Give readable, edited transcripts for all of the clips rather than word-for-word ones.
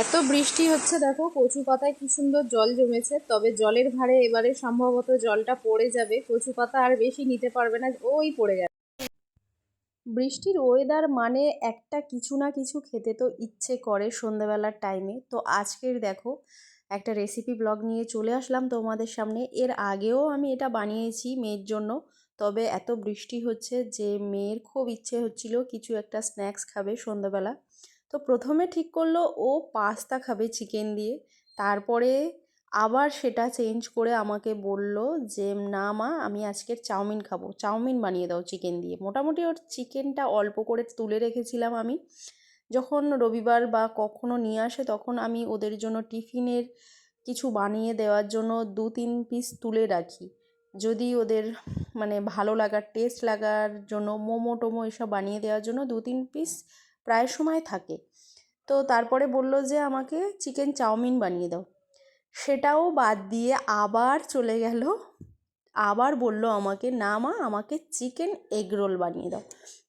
এত বৃষ্টি হচ্ছে, দেখো কচু পাতায় কি সুন্দর জল জমেছে। তবে জলের ভারে এবারে সম্ভবত জলটা পড়ে যাবে, কচু পাতা আর বেশি নিতে পারবে না, ওই পড়ে যাবে। বৃষ্টির ওয়েদার মানে একটা কিছু না কিছু খেতে তো ইচ্ছে করে সন্ধ্যাবেলার টাইমে। তো আজকের দেখো একটা রেসিপি ব্লগ নিয়ে চলে আসলাম তোমাদের সামনে। এর আগেও আমি এটা বানিয়েছি মেয়ের জন্য, তবে এত বৃষ্টি হচ্ছে যে মেয়ের খুব ইচ্ছে হচ্ছিল কিছু একটা স্ন্যাক্স খাবে সন্ধ্যাবেলা। তো প্রথমে ঠিক করলো ও পাস্তা খাবে চিকেন দিয়ে, তারপরে আবার সেটা চেঞ্জ করে আমাকে বলল যে না মা, আমি আজকের চাউমিন খাবো, চাউমিন বানিয়ে দাও চিকেন দিয়ে। মোটামুটি ওর চিকেনটা অল্প করে তুলে রেখেছিলাম আমি, যখন রবিবার বা কখনো নিয়ে আসে তখন আমি ওদের জন্য টিফিনের কিছু বানিয়ে দেওয়ার জন্য 2-3 পিস তুলে রাখি, যদি ওদের মানে ভালো লাগার টেস্ট লাগার জন্য মোমো টোমো এসব বানিয়ে দেওয়ার জন্য 2-3 পিস প্রায় সময় থাকে। তো তারপরে বলল যে আমাকে চিকেন চাউমিন বানিয়ে দাও, সেটাও বাদ দিয়ে আবার চলে গেল, আবার বলল আমাকে না মা, আমাকে চিকেন এগ রোল বানিয়ে দাও।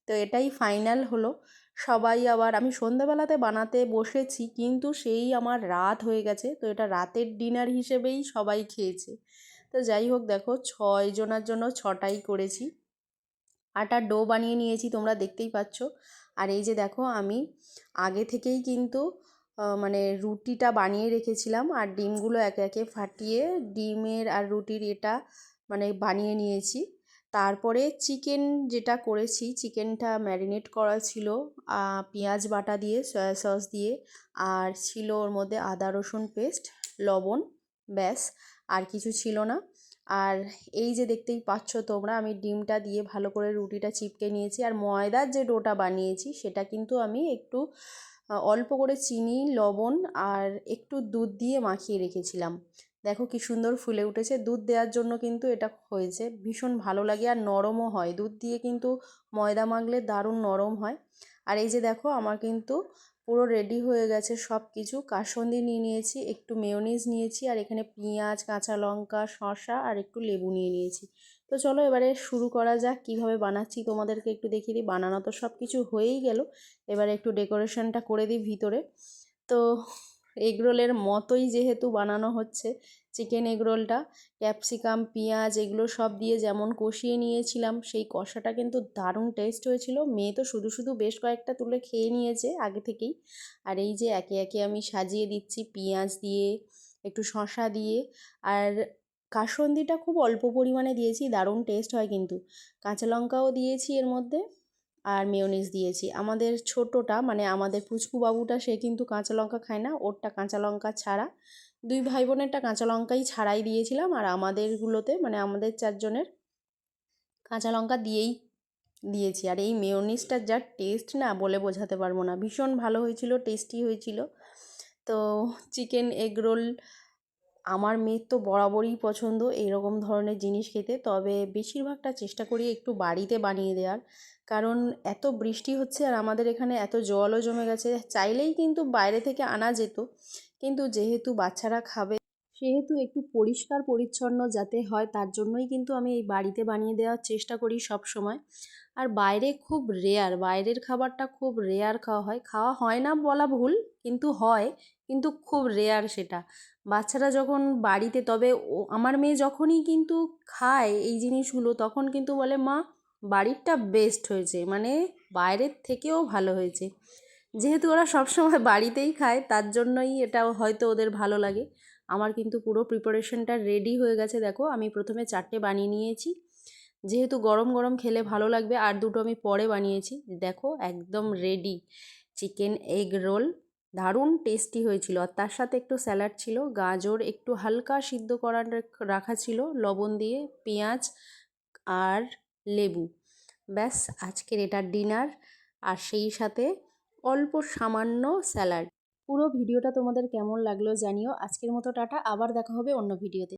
তো এটাই ফাইনাল হলো। সবাই আবার, আমি সন্ধ্যাবেলাতে বানাতে বসেছি কিন্তু সেই আমার রাত হয়ে গেছে, তো এটা রাতের ডিনার হিসেবেই সবাই খেয়েছে। তো যাই হোক, দেখো 6 জনের জন্য 6টাই করেছি। আটার ডো বানিয়ে নিয়েছি, তোমরা দেখতেই পাচ্ছ। আর এই যে দেখো আমি আগে থেকেই কিন্তু মানে রুটিটা বানিয়ে রেখেছিলাম, আর ডিমগুলো একে একে ফাটিয়ে ডিমের আর রুটির এটা মানে বানিয়ে নিয়েছি। তারপরে চিকেন যেটা করেছি, চিকেনটা ম্যারিনেট করা ছিল পেঁয়াজ বাটা দিয়ে, সয়া সস দিয়ে, আর ছিল ওর মধ্যে আদা রসুন পেস্ট, লবণ, ব্যাস, আর কিছু ছিল না। আর এই যে দেখতেই পাচ্ছ তোমরা, আমি ডিমটা দিয়ে ভালো করে রুটিটা চিপকে নিয়েছি। আর ময়দার যে ডোটা বানিয়েছি সেটা কিন্তু আমি একটু অল্প করে চিনি, লবণ আর একটু দুধ দিয়ে মাখিয়ে রেখেছিলাম। দেখো কি সুন্দর ফুলে উঠেছে, দুধ দেওয়ার জন্য কিন্তু এটা হয়েছে, ভীষণ ভালো লাগে আর নরমও হয়, দুধ দিয়ে কিন্তু ময়দা মাখলে দারুণ নরম হয়। আর এই যে দেখো আমার কিন্তু পুরো রেডি হয়ে গেছে সব কিছু। কাসুন্দি নিয়ে নিয়েছি, একটু মেয়োনিজ নিয়েছি, আর এখানে পেঁয়াজ, কাঁচা লঙ্কা, শসা আর একটু লেবু নিয়ে নিয়েছি। তো চলো এবারে শুরু করা যাক, কীভাবে বানাচ্ছি তোমাদেরকে একটু দেখিয়ে দিই। বানানো তো সব কিছু হয়েই গেল, এবারে একটু ডেকোরেশনটা করে দিই ভিতরে। তো এগরোলের মতোই যেহেতু বানানো হচ্ছে চিকেন এগরোলটা, ক্যাপসিকাম, পেঁয়াজ এগুলো সব দিয়ে যেমন কষিয়ে নিয়েছিলাম, সেই কষাটা কিন্তু দারুণ টেস্ট হয়েছিল। মেয়ে তো শুধু শুধু বেশ কয়েকটা তুলে খেয়ে নিয়েছে আগে থেকেই। আর এই যে একে একে আমি সাজিয়ে দিচ্ছি পেঁয়াজ দিয়ে, একটু শসা দিয়ে, আর কাসুন্দিটা খুব অল্প পরিমাণে দিয়েছি, দারুণ টেস্ট হয় কিন্তু। কাঁচা লঙ্কাও দিয়েছি এর মধ্যে, আর মেয়োনিজ দিয়েছি। আমাদের ছোটোটা মানে আমাদের পুচকু বাবুটা, সে কিন্তু কাঁচা লঙ্কা খায় না, ওরটা কাঁচা লঙ্কা ছাড়া। দুই ভাই বোনেরটা কাঁচা লঙ্কাই ছাড়াই দিয়েছিলাম, আর আমাদেরগুলোতে মানে আমাদের 4 জনের কাঁচা লঙ্কা দিয়েই দিয়েছি। আর এই মেয়োনিজটার যা টেস্ট না, বলে বোঝাতে পারবো না, ভীষণ ভালো হয়েছিল, টেস্টি হয়েছিল। তো চিকেন এগ রোল আমার মেয়ের তো বরাবরই পছন্দ এইরকম ধরনের জিনিস খেতে, তবে বেশিরভাগটা চেষ্টা করি একটু বাড়িতে বানিয়ে দেওয়ার, কারণ এত বৃষ্টি হচ্ছে আর আমাদের এখানে এত জলও জমে গেছে। চাইলেই কিন্তু বাইরে থেকে আনা যেত, কিন্তু যেহেতু বাচ্চারা খাবে সেহেতু একটু পরিষ্কার পরিচ্ছন্ন যাতে হয় তার জন্যই কিন্তু আমি এই বাড়িতে বানিয়ে দেওয়ার চেষ্টা করি সব সময়। আর বাইরে খুব রেয়ার, বাইরের খাবারটা খুব রেয়ার খাওয়া হয় না বলা ভুল, কিন্তু হয়, কিন্তু খুব রেয়ার সেটা। বাচ্চারা যখন বাড়িতে, তবে আমার মেয়ে যখনই কিন্তু খায় এই জিনিসগুলো তখন কিন্তু বলে মা, বাড়িরটা বেস্ট হয়েছে, মানে বাইরের থেকেও ভালো হয়েছে। যেহেতু ওরা সবসময় বাড়িতেই খায় তার জন্যই এটা হয়তো ওদের ভালো লাগে। আমার কিন্তু পুরো প্রিপারেশনটা রেডি হয়ে গেছে, দেখো আমি প্রথমে 4টে বানিয়ে নিয়েছি, যেহেতু গরম গরম খেলে ভালো লাগবে, আর দুটো আমি পরে বানিয়েছি। দেখো একদম রেডি চিকেন এগ রোল, দারুণ টেস্টি হয়েছিল। আর তার সাথে একটু স্যালাড ছিল, গাজর একটু হালকা সিদ্ধ করা রাখা ছিল লবণ দিয়ে, পেঁয়াজ আর লেবু, ব্যাস আজকের এটা ডিনার। আর সেই সাথে অল্প সামান্য স্যালাড। পুরো ভিডিওটা তোমাদের কেমন লাগলো জানিও। আজকের মতো টাটা, আবার দেখা হবে অন্য ভিডিওতে।